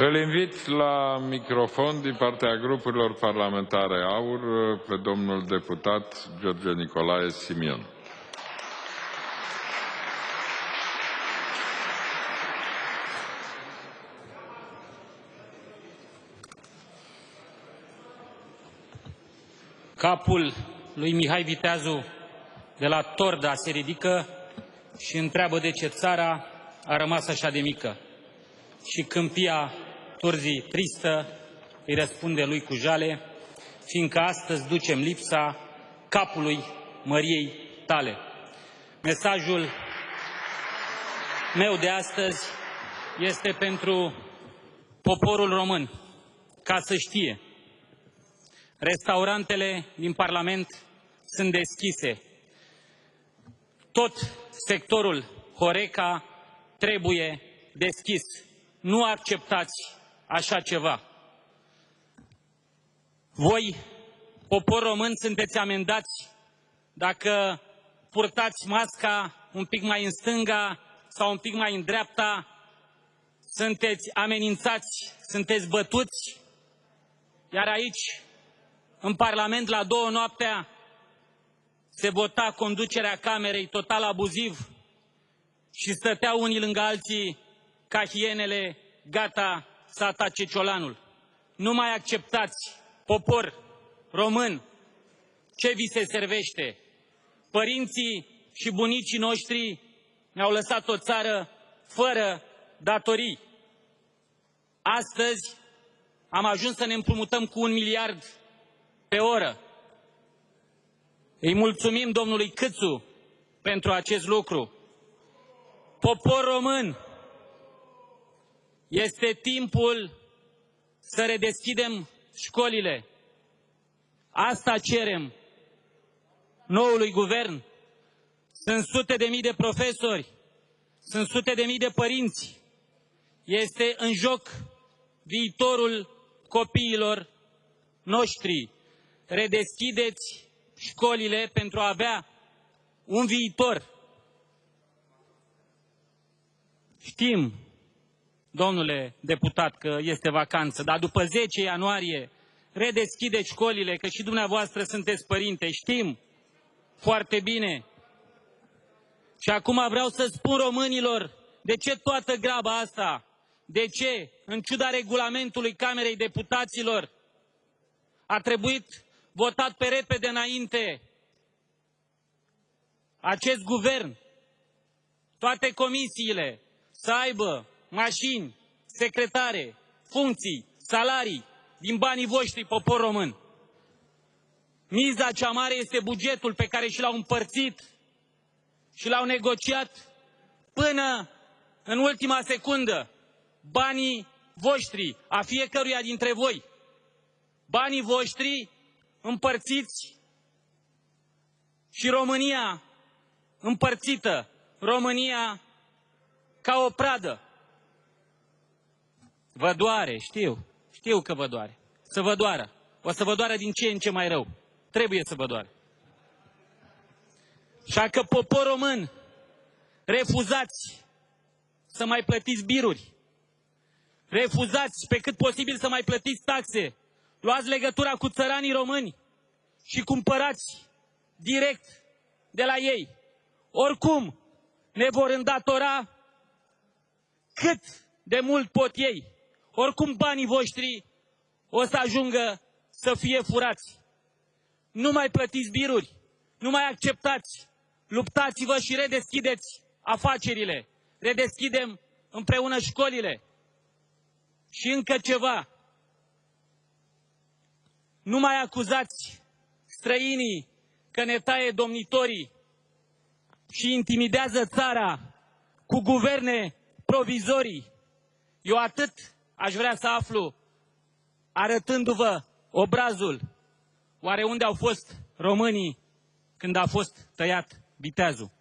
Îl invit la microfon din partea grupurilor parlamentare AUR pe domnul deputat George Nicolae Simion. Capul lui Mihai Viteazu de la Torda se ridică și întreabă de ce țara a rămas așa de mică. Și câmpia Turzii tristă îi răspunde lui cu jale, fiindcă astăzi ducem lipsa capului măriei tale. Mesajul meu de astăzi este pentru poporul român, ca să știe. Restaurantele din Parlament sunt deschise. Tot sectorul Horeca trebuie deschis. Nu acceptați așa ceva. Voi, popor român, sunteți amendați dacă purtați masca un pic mai în stânga sau un pic mai în dreapta, sunteți amenințați, sunteți bătuți, iar aici, în Parlament, la 2 noaptea, se vota conducerea Camerei total abuziv și stăteau unii lângă alții ca hienele gata să atace ciolanul. Nu mai acceptați, popor român, ce vi se servește. Părinții și bunicii noștri ne-au lăsat o țară fără datorii. Astăzi am ajuns să ne împrumutăm cu 1 miliard pe oră. Îi mulțumim domnului Câțu pentru acest lucru. Popor român, este timpul să redeschidem școlile. Asta cerem noului guvern. Sunt sute de mii de profesori, sunt sute de mii de părinți. Este în joc viitorul copiilor noștri. Redeschideți școlile pentru a avea un viitor. Știm, domnule deputat, că este vacanță, dar după 10 ianuarie redeschideți școlile, că și dumneavoastră sunteți părinte, știm foarte bine. Și acum vreau să spun românilor, de ce toată graba asta? De ce, în ciuda regulamentului Camerei Deputaților, a trebuit votat pe repede înainte acest guvern, toate comisiile să aibă mașini, secretare, funcții, salarii din banii voștri, popor român. Miza cea mare este bugetul pe care și l-au împărțit și l-au negociat până în ultima secundă. Banii voștri, a fiecăruia dintre voi. Banii voștri împărțiți și România împărțită. România ca o pradă. Vă doare, știu că vă doare. Să vă doară. O să vă doară din ce în ce mai rău. Trebuie să vă doară. Așa că, popor român, refuzați să mai plătiți biruri. Refuzați pe cât posibil să mai plătiți taxe. Luați legătura cu țăranii români și cumpărați direct de la ei. Oricum ne vor îndatora cât de mult pot ei. Oricum banii voștri o să ajungă să fie furați. Nu mai plătiți biruri, nu mai acceptați. Luptați-vă și redeschideți afacerile. Redeschidem împreună școlile. Și încă ceva. Nu mai acuzați străinii că ne taie domnitorii și intimidează țara cu guverne provizorii. Eu atât aș vrea să aflu, arătându-vă obrazul, oare unde au fost românii când a fost tăiat Viteazu?